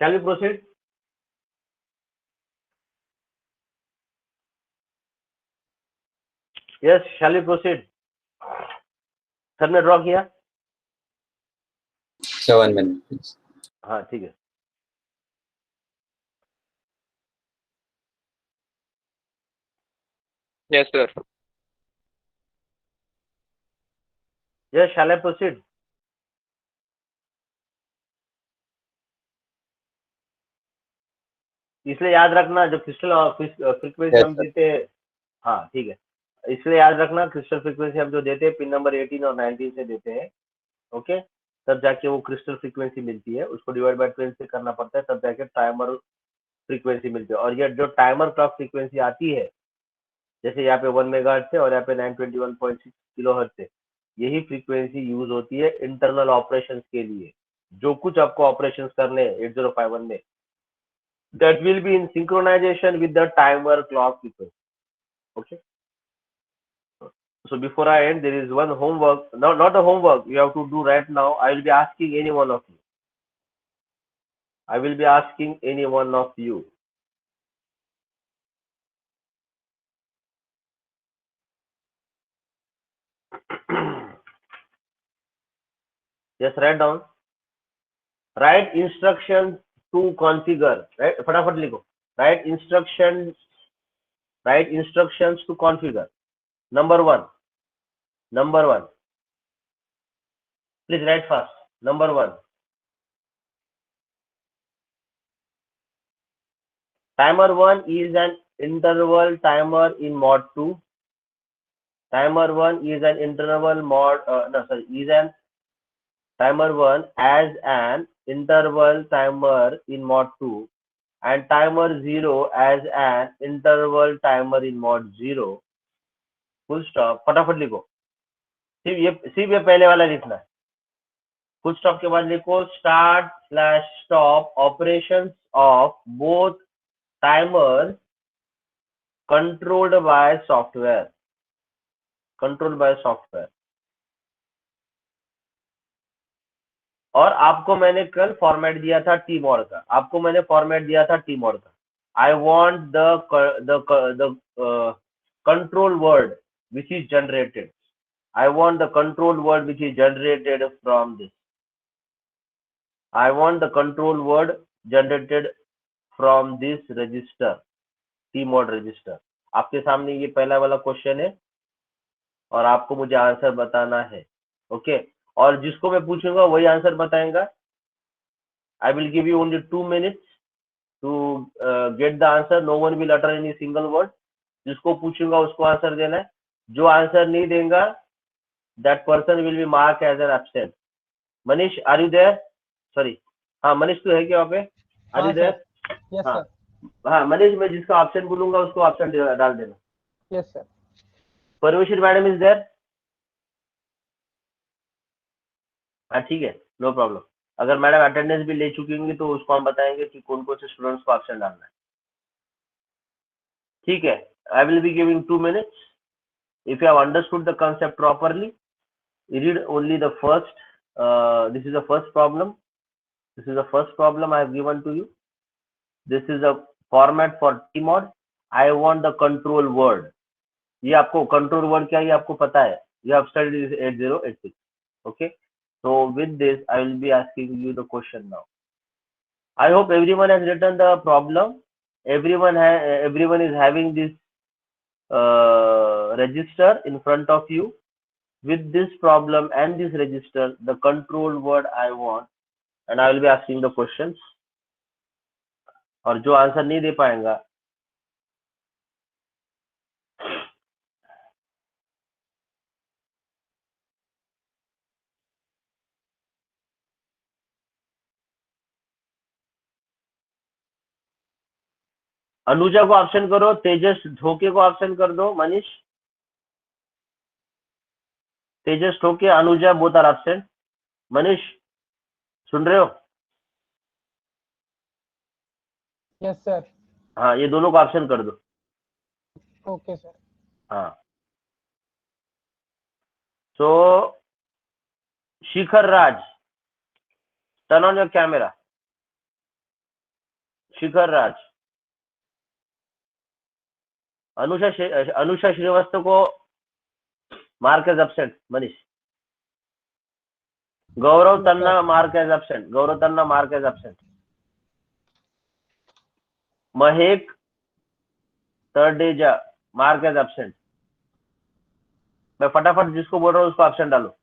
Shall we proceed? Yes, shall we proceed? Sir ने ड्रॉ किया? Sir, 1 minute, please. हाँ ठीक है. Yes, sir. Yes, shall I proceed? इसलिए याद रखना जो क्रिस्टल फ्रीक्वेंसी Yes, हम sir. देते हैं, हाँ ठीक है, इसलिए याद रखना क्रिस्टल फ्रीक्वेंसी हम जो देते हैं पिन नंबर 18 और 19 से देते हैं, ओके, तब जाके वो क्रिस्टल फ्रीक्वेंसी मिलती है, उसको डिवाइड बाय 12 से करना पड़ता है, तब जाके टाइमर फ्रीक्वेंसी मिलती है. और ये जो टाइमर क्लॉक फ्रीक्वेंसी आती है, जैसे यहाँ पे 1 मेगाहर्ट्ज है और यहाँ पे 921.6 किलोहर्ट्ज है, यही फ्रीक्वेंसी यूज होती है इंटरनल ऑपरेशंस के लिए. जो कुछ आपको ऑपरेशंस करने हैं 8051 में, that will be in synchronization with the timer clock frequency. Okay. So before I end, there is one homework. No, not a homework. You have to do right now. I will be asking any one of you. I will be asking any one of you. Just write down. Write instructions to configure. Right? फटाफट लिखो. Write instructions. Write instructions to configure. Number one. Number one. Please write fast. Number one. Timer 1 is an interval timer in mod 2. Timer 1 is an interval mod, is an timer 1 as an interval timer in mod 2 and timer 0 as an interval timer in mod 0. Full stop. फटाफट लिखो. सिर्फ ये पहले वाला लिखना है. Full stop के बाद लिखो start/stop operations of both timers controlled by software. Controlled by software. और आपको मैंने कल फॉर्मेट दिया था टीमोड का. आपको मैंने फॉर्मेट दिया था टीमोड का. I want the control word which is generated. I want the control word which is generated from this. I want the control word generated from this register, tmod register. आपके सामने ये पहला वाला question है और आपको मुझे आंसर बताना है. ओके, और जिसको मैं पूछूंगा वही आंसर बताएगा. I will give you only 2 minutes to get the answer. No one will utter any single word. जिसको पूछूंगा उसको आंसर देना है. जो आंसर नहीं देगा, that person will be marked as an absent. Manish, are you there? Sorry. हाँ मनीष तू है क्या वहाँ पे? Are you there? Yes, हाँ. sir. हाँ मनीष, मैं जिसको ऑप्शन बोलूंगा उसको ऑप्शन डाल देना. Yes, sir. परमेश्वर मैडम इज देयर? हाँ ठीक है, नो प्रॉब्लम. अगर मैडम अटेंडेंस भी ले चुकी होंगी तो उसको हम बताएंगे कि कौन कौन से स्टूडेंट्स को ऑप्शन डालना है. ठीक है. आई will be giving 2 minutes. If you have understood the concept properly, read only the first. This is the first problem. This is the first problem I have given to you. This is a format for tmod. I want the control word. ये आपको control word क्या है ये आपको पता है. You have studied this 8086. Okay. So with this, I will be asking you the question now. I hope everyone has written the problem. Everyone is having this register in front of you. With this problem and this register, the control word I want, and I will be asking the questions. और जो answer नहीं दे पाएगा अनुजा को option करो, तेजस ढोके को option कर दो. Manish, Tejas Dhoke, Anuja both are option. Manish सुन रहे हो? Yes, sir. हाँ ये दोनों को ऑप्शन कर दो. Okay, sir. हाँ. So Shikhar Raj, turn on your camera. शिखर राज, अनुषा श्रीवास्तव को मार्क एज एब्सेंट मनीष, गौरव तन्ना मार्क एज एब्सेंट, गौरव तन्ना मार्क एज एब्सेंट, महक तरडेजा मार्क एज एब्सेंट। मैं फटाफट जिसको बोल रहा हूँ उसको एब्सेंट डालो।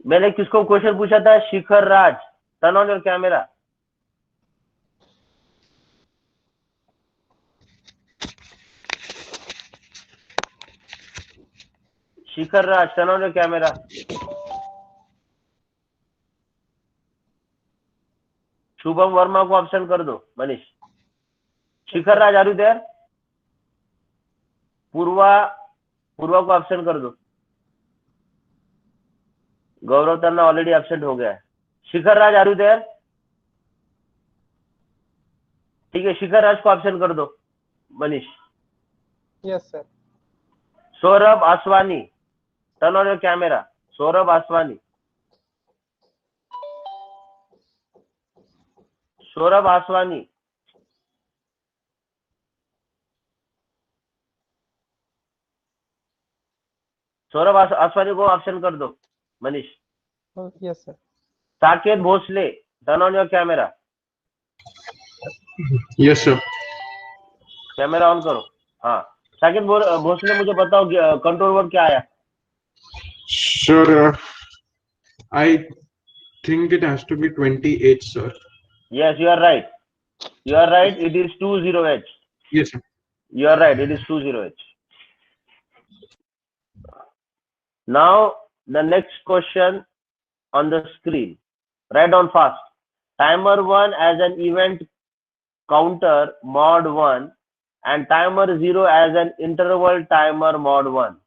मैंने किसको क्वेश्चन पूछा था? Shikhar Raj, turn on your camera. Shikhar Raj, turn on your camera. Shubham Verma को ऑप्शन कर दो Manish. Shikhar Raj are you there? Purva को ऑप्शन कर दो। गौरव तन्ना ऑलरेडी एब्सेंट हो गया है। Shikhar Raj are you there? ठीक है, शिखर राज को ऑप्शन कर दो Manish. Yes sir. Saurabh Aswani, turn on your camera. Saurabh Aswani, Saurabh Aswani, Saurabh Aswani को ऑप्शन कर दो Manish. Yes sir. Saket Bhosale, turn on your camera. Yes sir. Camera on करो। हाँ, साकेत भोसले, मुझे बताओ कंट्रोल वर्ड क्या आया? Sir, I think it has to be 28, sir. Yes, you are right. You are right. It is 20H. Yes, sir. You are right. It is 20H. Now the next question on the screen. Write down fast. Timer 1 as an event counter mod 1 and timer 0 as an interval timer mod 1.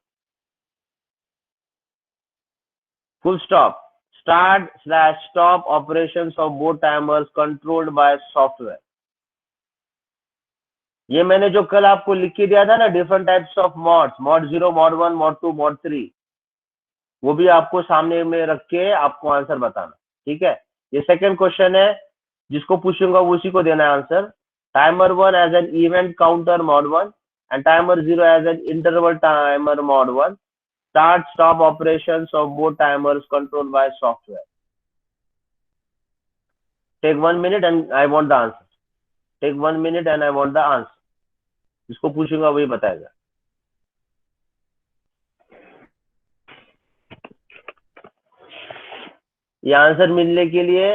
Full stop. Start/stop operations of both timers controlled by software. ये मैंने जो कल आपको लिख के दिया था ना, different types of mods, mod 0, mod 1, mod 2, mod 3, वो भी आपको सामने में रख के आपको आंसर बताना। ठीक है, ये सेकंड क्वेश्चन है, जिसको पूछूंगा वो उसी को देना है answer. Timer 1 as an event counter mod 1 and timer 0 as an interval timer mod 1. Start/stop operations of both timers controlled by software. Take 1 minute and I want the answer. Take 1 minute and I want the answer. जिसको पूछूंगा वही बताएगा। ये answer मिलने के लिए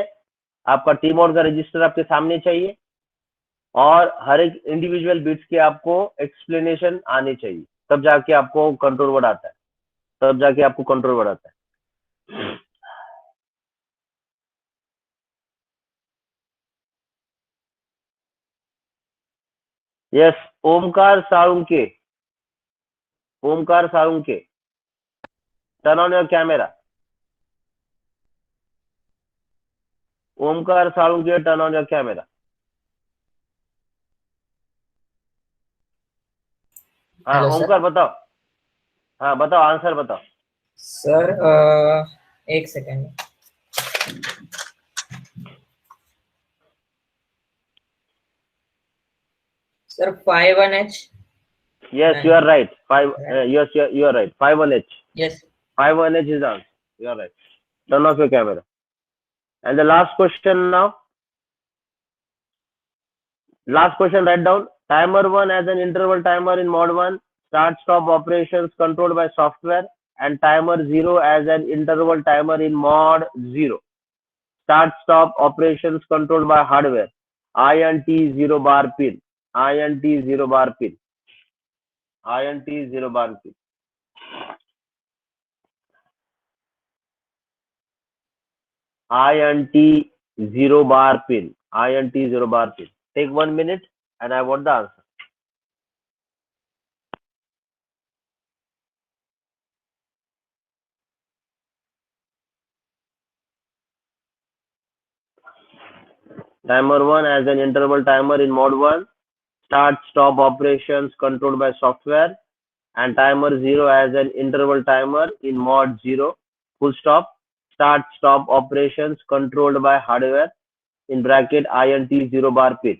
आपका T mode का रजिस्टर आपके सामने चाहिए और हर एक इंडिविजुअल बिट्स की आपको एक्सप्लेनेशन आनी चाहिए, तब जाके आपको कंट्रोल वर्ड आता है, तब जाके आपको कंट्रोल वर्ड आता है। Yes, Omkar Salunke, Omkar Salunke, turn on your camera. Omkar Salunke, turn on your camera. हाँ ओमकार बताओ। हाँ बताओ, आंसर बताओ सर। एक second sir. 51H। Yes, you are right. Yes, you are right. 51H. Yes. 51H is the answer. You are right. Turn off your camera. And the last question now. Last question, write down. Timer 1 as an interval timer in mod 1. Start/stop operations controlled by software. And timer 0 as an interval timer in mod 0. Start/stop operations controlled by hardware. INT 0 bar pin. INT 0 bar pin. INT 0 bar pin. INT 0 bar pin. INT 0 bar pin. Take 1 minute and I want the answer. Timer 1 as an interval timer in mod 1. Start/stop operations controlled by software. And timer 0 as an interval timer in mod 0. Full stop. start stop operations controlled by hardware in bracket INT 0 bar pin.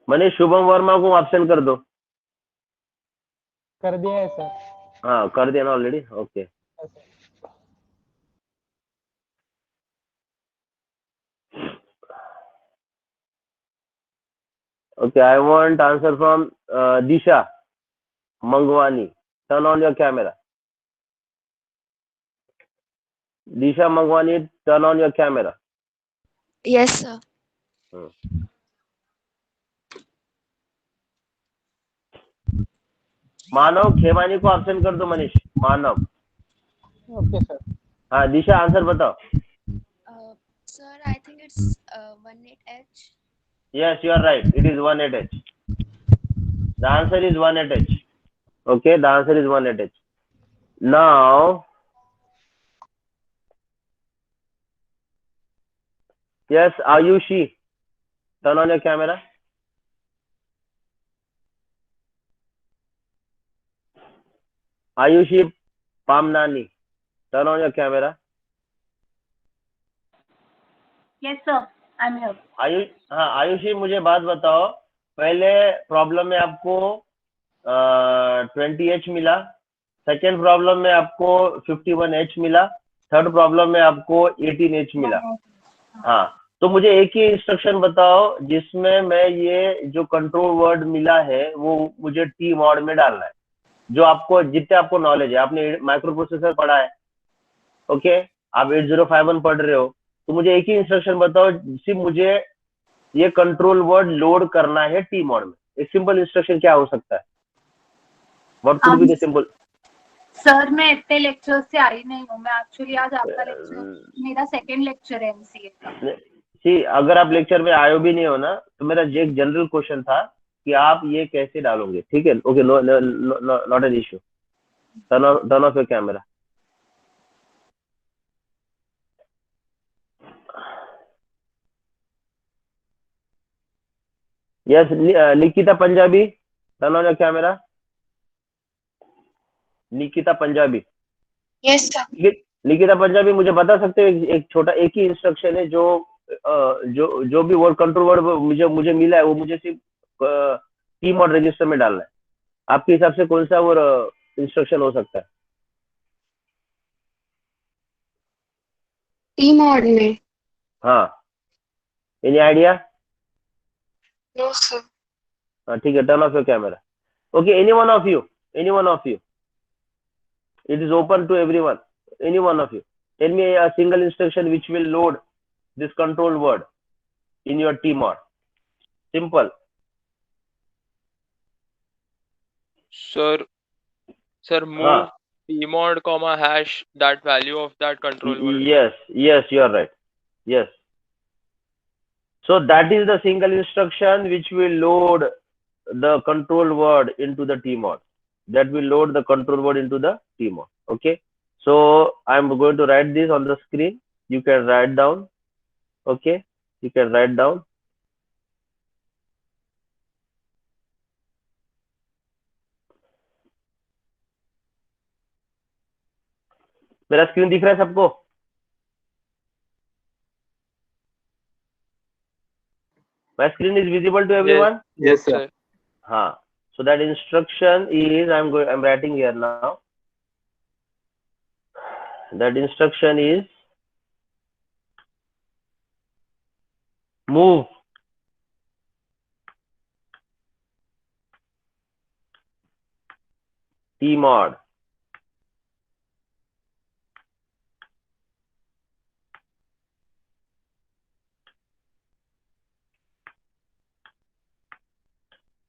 Manish Shubham Verma को option कर दो. कर दिया है sir. हाँ कर दिया ना already. Okay. Yes, sir. Okay, I want answer from Disha Mangwani. Turn on your camera. Disha Mangwani, turn on your camera. Yes, sir. मानव खेमानी को ऑप्शन कर दो मनीष. मानव. Okay, sir. हाँ दिशा आंसर बताओ. Sir, I think it's 18H. Yes, you are right. It is 18H. The answer is 18H. Okay, the answer is 18H. Now, yes, Ayushi, turn on your camera. Ayushi Pamnani, turn on your camera. Yes, sir. I'm here. Ayushi मुझे बात बताओ. पहले problem में आपको 20H मिला. Second problem में आपको 51H मिला. थर्ड प्रॉब्लम में आपको 18H मिला. हाँ, तो मुझे एक ही इंस्ट्रक्शन बताओ जिसमें मैं ये जो कंट्रोल वर्ड मिला है वो मुझे टी मॉड में डालना है. जो आपको जितने आपको नॉलेज है, आपने माइक्रो प्रोसेसर पढ़ा है. ओके, आप 8051 पढ़ रहे हो, तो मुझे एक ही इंस्ट्रक्शन बताओ सिर्फ मुझे ये कंट्रोल वर्ड लोड करना है टी मॉड में. एक सिंपल इंस्ट्रक्शन क्या हो सकता है? What could be the simple? Sir मैं इतने लेक्चर से आई नहीं हूँ. मैं एक्चुअली आज आपका लेक्चर, मेरा सेकंड लेक्चर है एमसीए का. सी, अगर आप लेक्चर में आयो भी नहीं हो ना, तो मेरा एक जनरल क्वेश्चन था कि आप ये कैसे डालोगे. ठीक है, okay, not an issue. Turn off your camera. Yes, Nikita Punjabi, turn on your camera. Nikita Punjabi. Yes, sir. Nikita Punjabi, मुझे बता सकते हो एक छोटा एक ही इंस्ट्रक्शन है जो जो भी वर्ड कंट्रोल वर्ड मुझे मिला है वो मुझे सिर्फ टी मॉड रजिस्टर में डालना है. आपके हिसाब से कौन सा वो इंस्ट्रक्शन हो सकता है? T mod में. हाँ, एनी आइडिया? No, sir. ठीक है, turn off your camera. Okay, any one of you, it is open to everyone. Any one of you, tell me a single instruction which will load this control word in your T mod. Simple. Sir, move T mod comma hash that value of that control word. Yes, you are right. Yes. So that is the single instruction which will load the control word into the T mod. That will load the control word into the T mod. Okay. So I'm going to write this on the screen. You can write down. Okay. You can write down. मेरा screen दिख रहा है सबको? My screen is visible to everyone? Yes, sir. हाँ. So that instruction is, I'm writing here now. That instruction is move T mod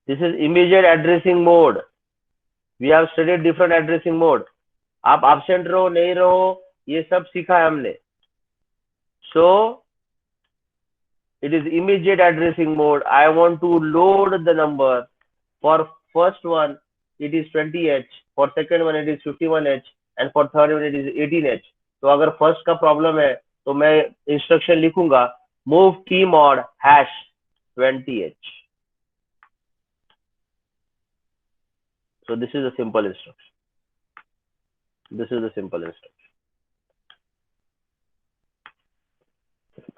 this is immediate addressing mode. We have studied different addressing mode. आप absent रहो नहीं रहो ये सब सीखा है हमने. So it is immediate addressing mode. I want to load the number. For first one it is 20H, for second one it is 51H, and for third one it is 18H. तो अगर first का problem है तो मैं instruction लिखूंगा move T mod hash 20h. So this is a simple instruction. This is a simple instruction.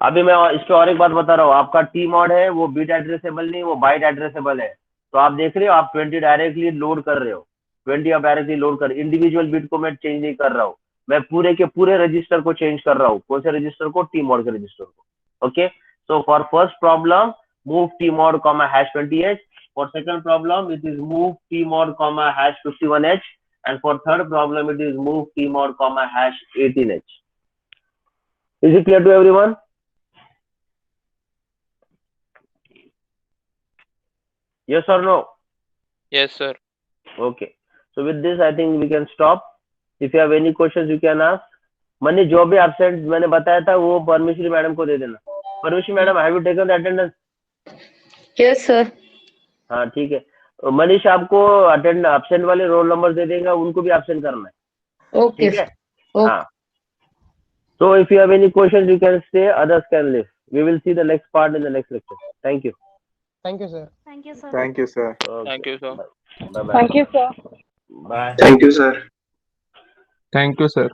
अभी मैं इस पे और एक बात बता रहा हूँ, आपका टी मॉड है वो बिट एड्रेसेबल नहीं, वो बाइट एड्रेसेबल है. तो आप देख रहे हो आप 20 डायरेक्टली लोड कर रहे हो, 20 आप डायरेक्टली लोड कर, इंडिविजुअल बिट को मैं चेंज नहीं कर रहा हूँ, मैं पूरे के पूरे रजिस्टर को चेंज कर रहा हूँ. कौन से रजिस्टर को? टी मॉड के रजिस्टर को. Okay, so for first problem move T mod comma hash 20h. For second problem, it is move tmod comma hash 51h, and for third problem, it is move tmod comma hash 18h. Is it clear to everyone? Yes or no? Yes, sir. Okay. So with this, I think we can stop. If you have any questions, you can ask. Money जो भी absent मैंने बताया था वो परमेश्वरी madam को दे देना. परमेश्वरी madam, have you taken the attendance? Yes, sir. हाँ ठीक है. मनीष आपको अटेंड एब्सेंट वाले रोल नंबर दे देगा, उनको भी एब्सेंट करना है. Okay. ठीक है. हाँ. So if you have any questions, you can stay. Others can leave. We will see the next part in the next lecture. Thank you. Thank you, sir. Thank you, sir. Thank you, sir. Okay. Thank you, sir. Bye bye. Thank you, sir. Bye. Thank you, sir. Thank you, sir.